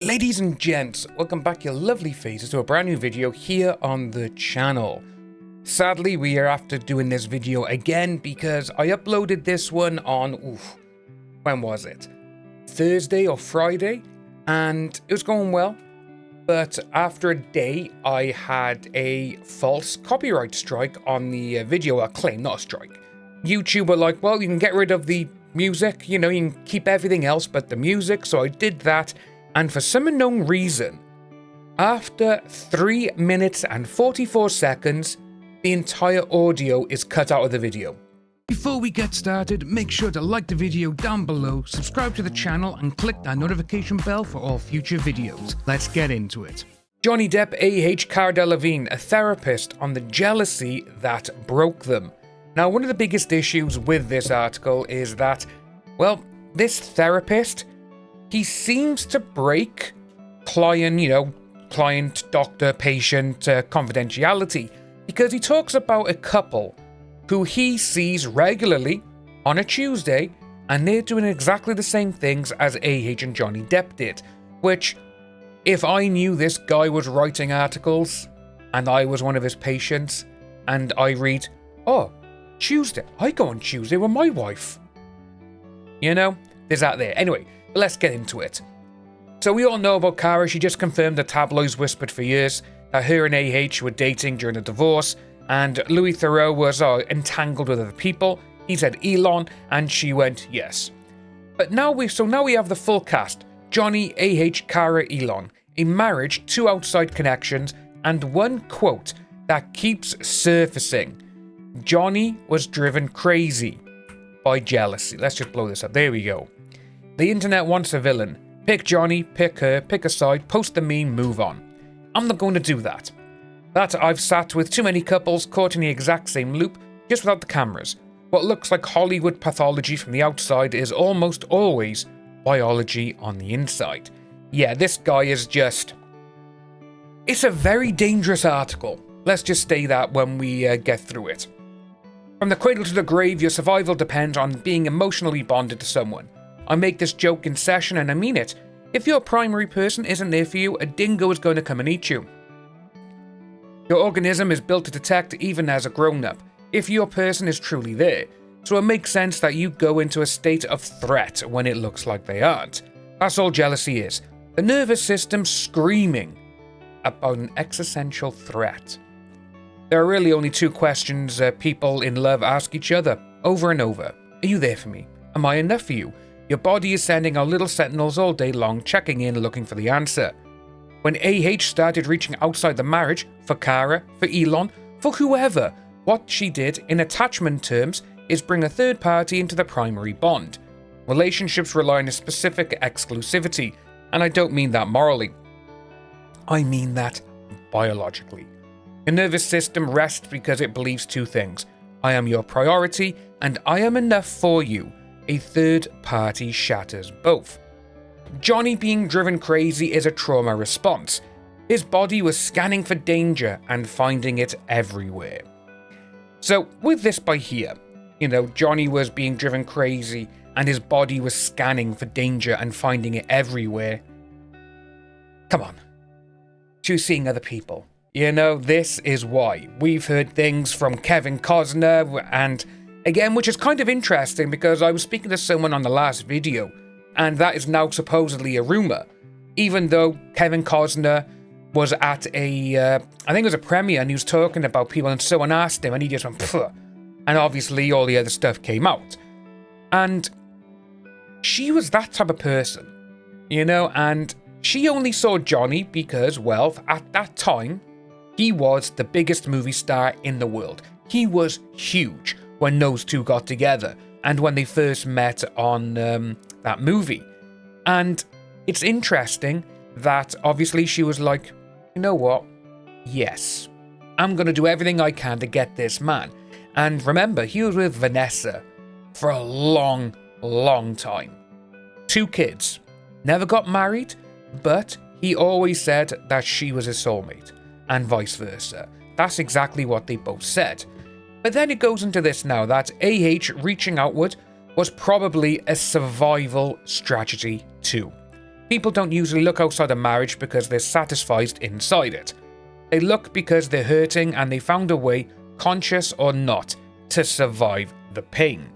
Ladies and gents, welcome back your lovely faces to a brand new video here on the channel. Sadly, we are after doing this video again because I uploaded this one on, when was it? Thursday or Friday, and it was going well. But after a day, I had a false copyright strike on the video, a claim, not a strike. YouTube were like, well, you can get rid of the music, you can keep everything else but the music, so I did that. And for some unknown reason, after 3 minutes and 44 seconds, the entire audio is cut out of the video. Before we get started, make sure to like the video down below, subscribe to the channel, and click that notification bell for all future videos. Let's get into it. Johnny Depp AH Cara Delevingne, a therapist on the jealousy that broke them. Now, one of the biggest issues with this article is that, well, this therapist, he seems to break client, doctor, patient confidentiality, because he talks about a couple who he sees regularly on a Tuesday, and they're doing exactly the same things as AH and Johnny Depp did, which, if I knew this guy was writing articles, and I was one of his patients, and I read, oh, Tuesday, I go on Tuesday with my wife. There's that there. Anyway, let's get into it. So we all know about Cara. She just confirmed the tabloids whispered for years that her and AH were dating during the divorce, and Louis Theroux was entangled with other people. He said Elon, and she went yes. But now we have the full cast: Johnny, AH, Cara, Elon, a marriage, 2 outside connections, and one quote that keeps surfacing: Johnny was driven crazy by jealousy. Let's just blow this up. There we go. The internet wants a villain. Pick Johnny, pick her, pick a side, post the meme, move on. I'm not going to do that. I've sat with too many couples caught in the exact same loop, just without the cameras. What looks like Hollywood pathology from the outside is almost always biology on the inside. Yeah, this guy is just... It's a very dangerous article. Let's just say that when we get through it. From the cradle to the grave, your survival depends on being emotionally bonded to someone. I make this joke in session and I mean it. If your primary person isn't there for you, a dingo is going to come and eat you. Your organism is built to detect even as a grown-up, if your person is truly there, so it makes sense that you go into a state of threat when it looks like they aren't. That's all jealousy is. The nervous system screaming about an existential threat. There are really only 2 questions people in love ask each other, over and over. Are you there for me? Am I enough for you? Your body is sending out little sentinels all day long, checking in, looking for the answer. When AH started reaching outside the marriage, for Cara, for Elon, for whoever, what she did, in attachment terms, is bring a third party into the primary bond. Relationships rely on a specific exclusivity, and I don't mean that morally. I mean that biologically. The nervous system rests because it believes 2 things. I am your priority, and I am enough for you. A third party shatters both. Johnny being driven crazy is a trauma response. His body was scanning for danger and finding it everywhere. So with this by here, Johnny was being driven crazy and his body was scanning for danger and finding it everywhere. Come on. To seeing other people. This is why. We've heard things from Kevin Costner and... Again, which is kind of interesting because I was speaking to someone on the last video, and that is now supposedly a rumor, even though Kevin Costner was at I think it was a premiere, and he was talking about people, and someone asked him, and he just went, pfft, and obviously all the other stuff came out. And she was that type of person, and she only saw Johnny because, well, at that time, he was the biggest movie star in the world. He was huge when those 2 got together and when they first met on that movie. And it's interesting that obviously she was like, you know what? Yes, I'm going to do everything I can to get this man. And remember, he was with Vanessa for a long, long time. 2 kids. Never got married, but he always said that she was his soulmate, and vice versa. That's exactly what they both said. But then it goes into this now, that AH reaching outward was probably a survival strategy too. People don't usually look outside a marriage because they're satisfied inside it. They look because they're hurting and they found a way, conscious or not, to survive the pain.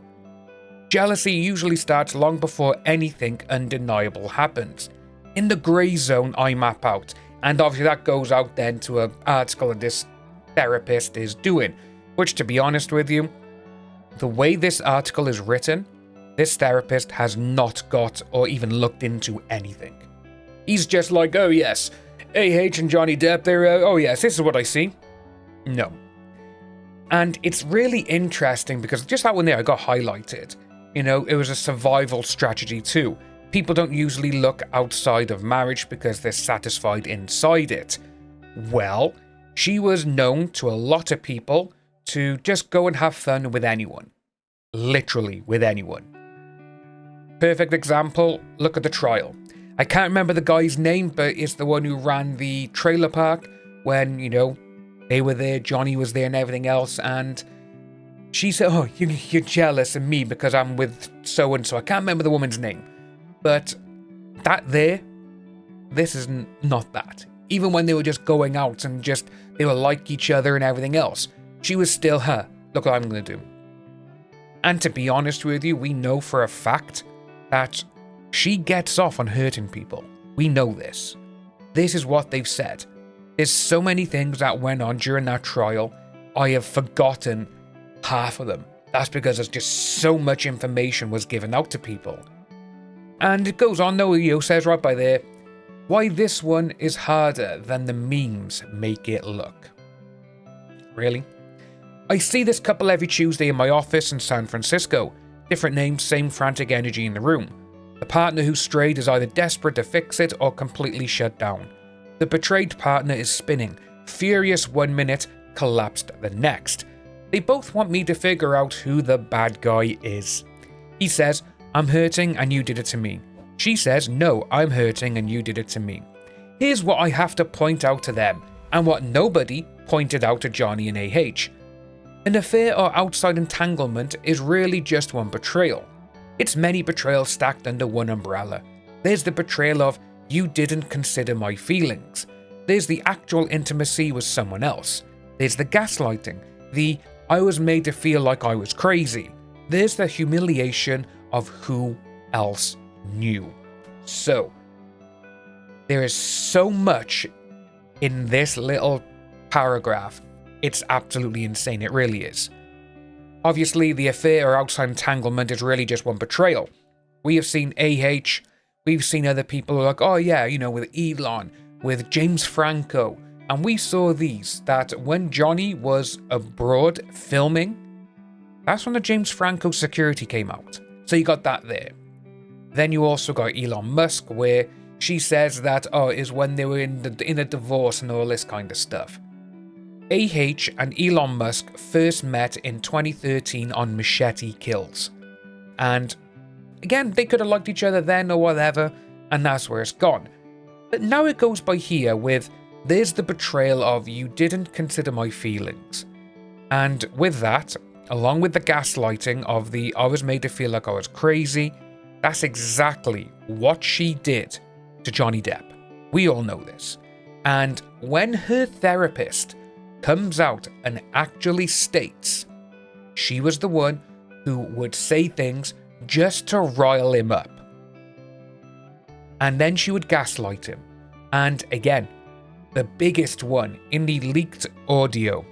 Jealousy usually starts long before anything undeniable happens. In the grey zone I map out, and obviously that goes out then to an article that this therapist is doing, which, to be honest with you, the way this article is written, this therapist has not got or even looked into anything. He's just like, oh yes, AH and Johnny Depp, they're, oh yes, this is what I see. No. And it's really interesting because just that one there I got highlighted. You know, it was a survival strategy too. People don't usually look outside of marriage because they're satisfied inside it. Well, she was known to a lot of people to just go and have fun with anyone. Literally with anyone. Perfect example, look at the trial. I can't remember the guy's name, but it's the one who ran the trailer park when, you know, they were there, Johnny was there and everything else, and she said, oh, you're jealous of me because I'm with so-and-so. I can't remember the woman's name. But that there, this is not that. Even when they were just going out and just, they were like each other and everything else, she was still her. Look what I'm going to do. And to be honest with you, we know for a fact that she gets off on hurting people. We know this. This is what they've said. There's so many things that went on during that trial, I have forgotten half of them. That's because there's just so much information was given out to people. And it goes on though, you know, says right by there, why this one is harder than the memes make it look. Really? I see this couple every Tuesday in my office in San Francisco. Different names, same frantic energy in the room. The partner who strayed is either desperate to fix it or completely shut down. The betrayed partner is spinning, furious 1 minute, collapsed the next. They both want me to figure out who the bad guy is. He says, I'm hurting and you did it to me. She says, no, I'm hurting and you did it to me. Here's what I have to point out to them, and what nobody pointed out to Johnny and AH. An affair or outside entanglement is really just one betrayal. It's many betrayals stacked under one umbrella. There's the betrayal of, you didn't consider my feelings. There's the actual intimacy with someone else. There's the gaslighting, the, I was made to feel like I was crazy. There's the humiliation of who else knew. So, there is so much in this little paragraph. It's absolutely insane. It really is. Obviously, the affair or outside entanglement is really just one betrayal. We have seen AH, we've seen other people who are like, oh yeah, you know, with Elon, with James Franco, and we saw these, that when Johnny was abroad filming, that's when the James Franco security came out. So you got that there. Then you also got Elon Musk, where she says that, oh, is when they were in a divorce and all this kind of stuff. AH and Elon Musk first met in 2013 on Machete Kills. And again, they could have liked each other then or whatever, and that's where it's gone. But now it goes by here with, there's the betrayal of, you didn't consider my feelings. And with that, along with the gaslighting of the, I was made to feel like I was crazy, that's exactly what she did to Johnny Depp. We all know this. And when her therapist comes out and actually states she was the one who would say things just to rile him up, and then she would gaslight him, and again, the biggest one in the leaked audio,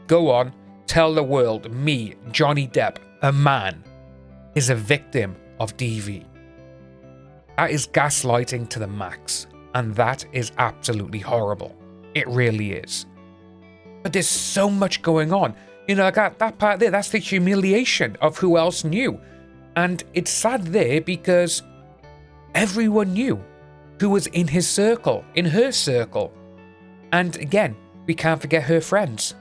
go on, tell the world me, Johnny Depp, a man, is a victim of DV. That is gaslighting to the max, and that is absolutely horrible. It really is. But there's so much going on. You know, like that part there, that's the humiliation of who else knew. And it's sad there because everyone knew who was in his circle, in her circle. And again, we can't forget her friends.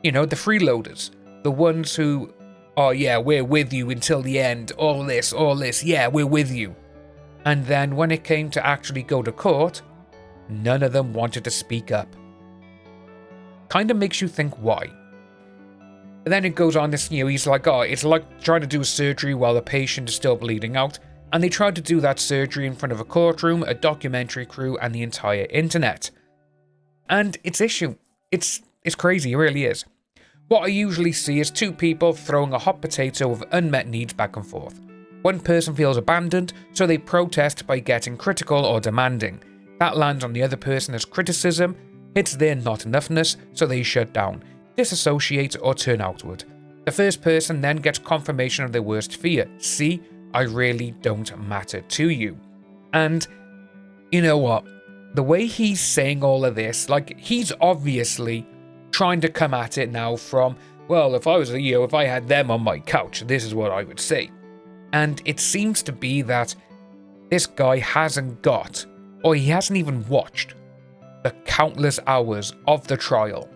You know, the freeloaders. The ones who, oh yeah, we're with you until the end, all this, yeah, we're with you. And then when it came to actually go to court, none of them wanted to speak up. Kind of makes you think why. But then it goes on this, you know, he's like, oh, it's like trying to do a surgery while the patient is still bleeding out. And they tried to do that surgery in front of a courtroom, a documentary crew, and the entire internet. And it's crazy, it really is. What I usually see is two people throwing a hot potato of unmet needs back and forth. One person feels abandoned, so they protest by getting critical or demanding. That lands on the other person as criticism, hits their not enoughness, so they shut down, disassociate, or turn outward. The first person then gets confirmation of their worst fear. See, I really don't matter to you. And you know what? The way he's saying all of this, like, he's obviously trying to come at it now from, well, if I had them on my couch, this is what I would say. And it seems to be that this guy hasn't got, or he hasn't even watched, the countless hours of the trial.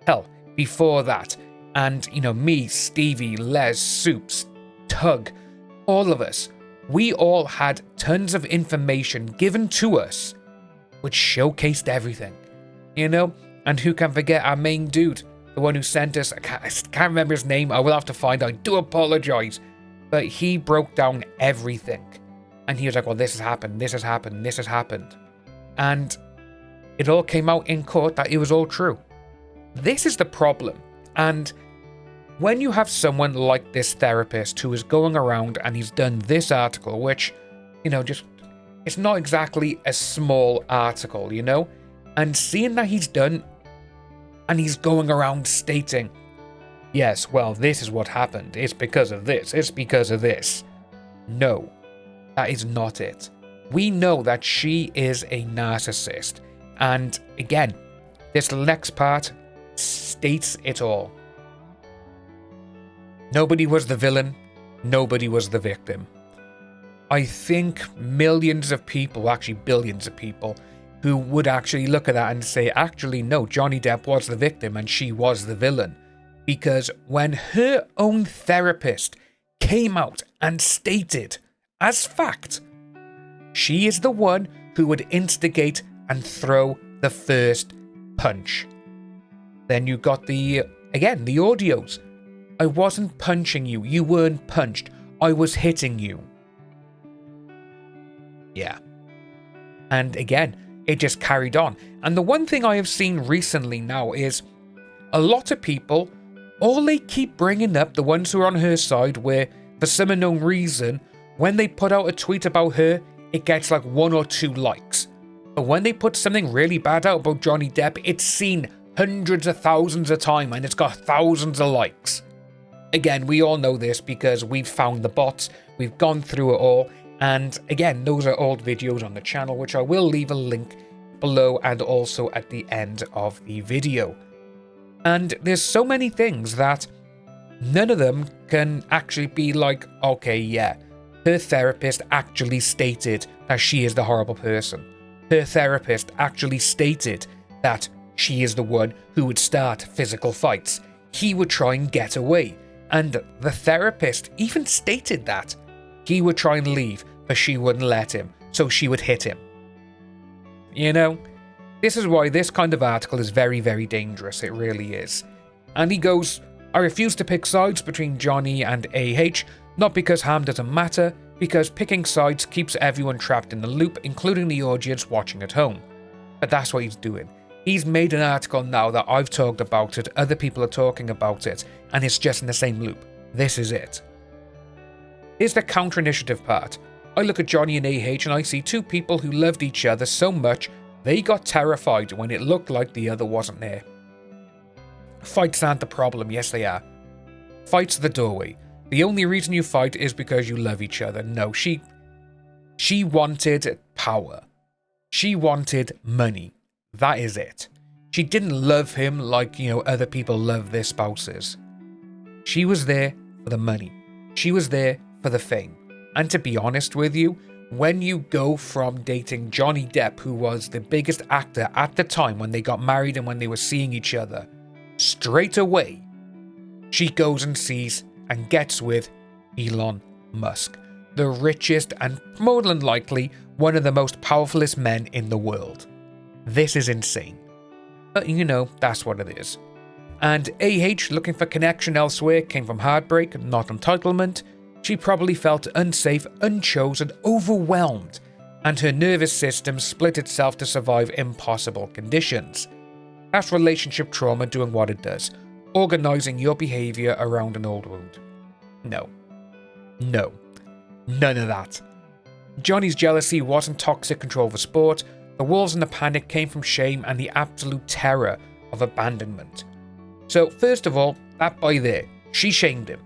Hell, before that, and, me, Stevie, Les, Soups, Tug, all of us, we all had tons of information given to us, which showcased everything, And who can forget our main dude, the one who sent us, I can't remember his name, I will have to find, I do apologize. But he broke down everything. And he was like, well, this has happened, this has happened, this has happened. And it all came out in court that it was all true. This is the problem. And when you have someone like this therapist who is going around and he's done this article, which, it's not exactly a small article, And seeing that he's done, and he's going around stating, yes, well, this is what happened. It's because of this. It's because of this. No, that is not it. We know that she is a narcissist. And again, this next part states it all. Nobody was the villain. Nobody was the victim. I think millions of people, actually billions of people, who would actually look at that and say, actually, no, Johnny Depp was the victim and she was the villain. Because when her own therapist came out and stated, as fact, she is the one who would instigate and throw the first punch. Then you got the audios. I wasn't punching you. You weren't punched. I was hitting you. Yeah. And again, it just carried on. And the one thing I have seen recently now is a lot of people, all they keep bringing up, the ones who are on her side, where for some unknown reason, when they put out a tweet about her, it gets like 1 or 2 likes. But when they put something really bad out about Johnny Depp, it's seen hundreds of thousands of times and it's got thousands of likes. Again, we all know this because we've found the bots, we've gone through it all, and again, those are old videos on the channel, which I will leave a link below and also at the end of the video. And there's so many things that none of them can actually be like, okay, yeah, her therapist actually stated that she is the horrible person. Her therapist actually stated that she is the one who would start physical fights. He would try and get away. And the therapist even stated that he would try and leave, but she wouldn't let him, so she would hit him. This is why this kind of article is very, very dangerous. It really is. And he goes, I refuse to pick sides between Johnny and AH, not because harm doesn't matter, because picking sides keeps everyone trapped in the loop, including the audience watching at home. But that's what he's doing. He's made an article now that I've talked about it, other people are talking about it, and it's just in the same loop. This is it. Here's the counter-initiative part. I look at Johnny and AH and I see two people who loved each other so much they got terrified when it looked like the other wasn't there. Fights aren't the problem, yes they are. Fights are the doorway. The only reason you fight is because you love each other. No, she wanted power. She wanted money. That is it. She didn't love him like, other people love their spouses. She was there for the money. She was there for the fame. And to be honest with you, when you go from dating Johnny Depp, who was the biggest actor at the time when they got married and when they were seeing each other, straight away, she goes and sees and gets with Elon Musk, the richest and more than likely one of the most powerfulest men in the world. This is insane. But that's what it is. And AH, looking for connection elsewhere, came from heartbreak, not entitlement. She probably felt unsafe, unchosen, overwhelmed, and her nervous system split itself to survive impossible conditions. That's relationship trauma doing what it does, organising your behaviour around an old wound. No. None of that. Johnny's jealousy wasn't toxic control for sport. The wolves and the panic came from shame and the absolute terror of abandonment. So first of all, that boy there, she shamed him.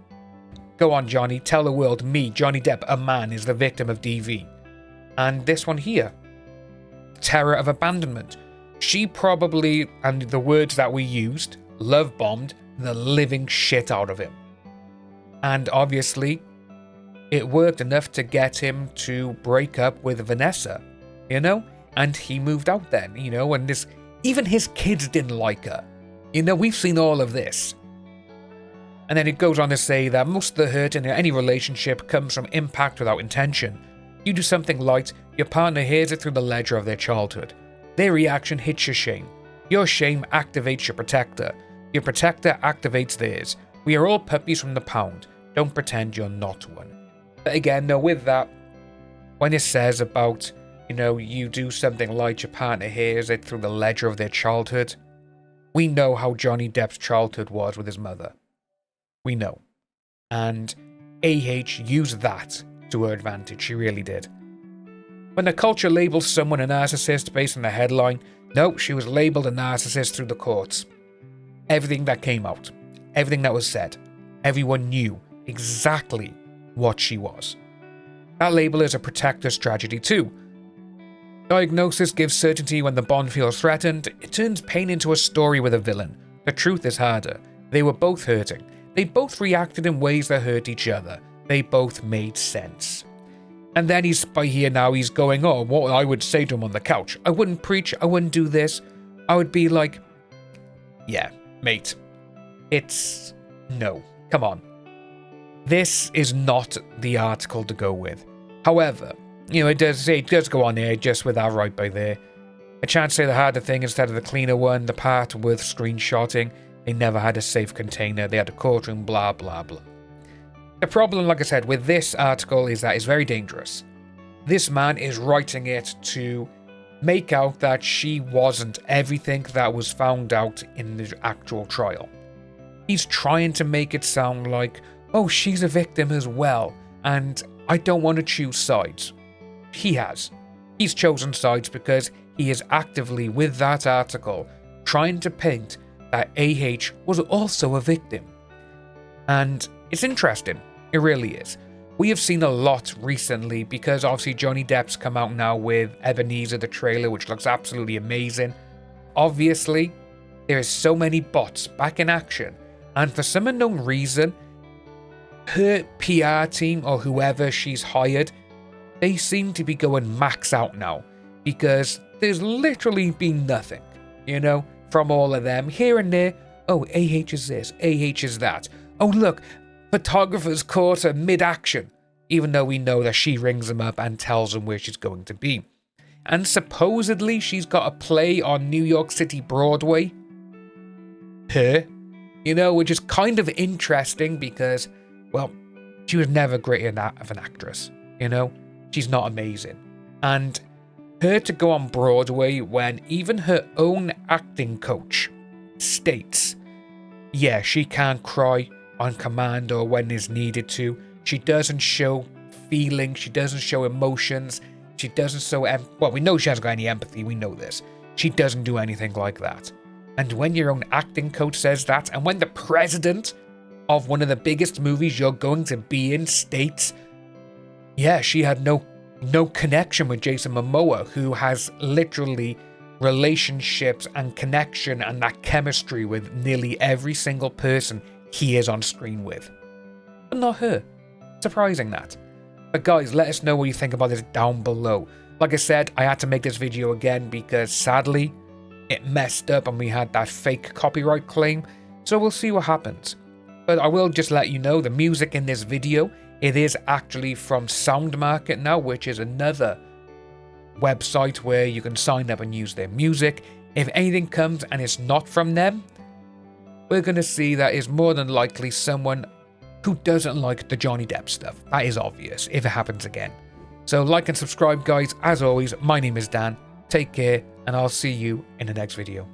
Go on, Johnny, tell the world me, Johnny Depp, a man, is the victim of DV. And this one here, terror of abandonment. She probably, and the words that we used, love bombed the living shit out of him. And obviously, it worked enough to get him to break up with Vanessa, and he moved out then, and even his kids didn't like her. We've seen all of this. And then it goes on to say that most of the hurt in any relationship comes from impact without intention. You do something light, your partner hears it through the ledger of their childhood. Their reaction hits your shame. Your shame activates your protector. Your protector activates theirs. We are all puppies from the pound. Don't pretend you're not one. But again, though, with that, when it says about, you do something light, your partner hears it through the ledger of their childhood, we know how Johnny Depp's childhood was with his mother. We know. And AH used that to her advantage. She really did. When the culture labels someone a narcissist based on the headline, no, she was labelled a narcissist through the courts. Everything that came out, everything that was said, everyone knew exactly what she was. That label is a protector's tragedy too. Diagnosis gives certainty when the bond feels threatened. It turns pain into a story with a villain. The truth is harder. They were both hurting. They both reacted in ways that hurt each other. They both made sense. And then he's going, oh, what I would say to him on the couch. I wouldn't preach, I wouldn't do this. I would be like, yeah, mate. No, come on. This is not the article to go with. However, it does go on there just with that right by there. A chance to say the harder thing instead of the cleaner one, the part worth screenshotting. They never had a safe container, they had a courtroom, blah, blah, blah. The problem, like I said, with this article is that it's very dangerous. This man is writing it to make out that she wasn't everything that was found out in the actual trial. He's trying to make it sound like, oh, she's a victim as well, and I don't want to choose sides. He has. He's chosen sides because he is actively, with that article, trying to paint that AH was also a victim. And it's interesting. It really is. We have seen a lot recently because obviously Johnny Depp's come out now with Ebenezer, the trailer, which looks absolutely amazing. Obviously, there is so many bots back in action, and for some unknown reason, her PR team or whoever she's hired, they seem to be going max out now because there's literally been nothing, from all of them here and there. Oh, AH is this, AH is that. Oh, look, photographer's caught her mid-action, even though we know that she rings him up and tells him where she's going to be. And supposedly she's got a play on New York City Broadway. Her. Which is kind of interesting because, well, she was never great enough of an actress. She's not amazing. And her to go on Broadway when even her own acting coach states, yeah, she can't cry on command or when is needed to. She doesn't show feelings. She doesn't show emotions. She doesn't show well, we know she hasn't got any empathy. We know this. She doesn't do anything like that. And when your own acting coach says that, and when the president of one of the biggest movies you're going to be in states, yeah, she had no connection with Jason Momoa, who has literally relationships and connection and that chemistry with nearly every single person he is on screen with. But not her. Surprising that. But guys, let us know what you think about this down below. Like I said, I had to make this video again because sadly, it messed up and we had that fake copyright claim. So we'll see what happens. But I will just let you know the music in this video, it is actually from Sound Market now, which is another website where you can sign up and use their music. If anything comes and it's not from them, we're going to see that is more than likely someone who doesn't like the Johnny Depp stuff. That is obvious if it happens again. So like and subscribe, guys. As always, my name is Dan. Take care, and I'll see you in the next video.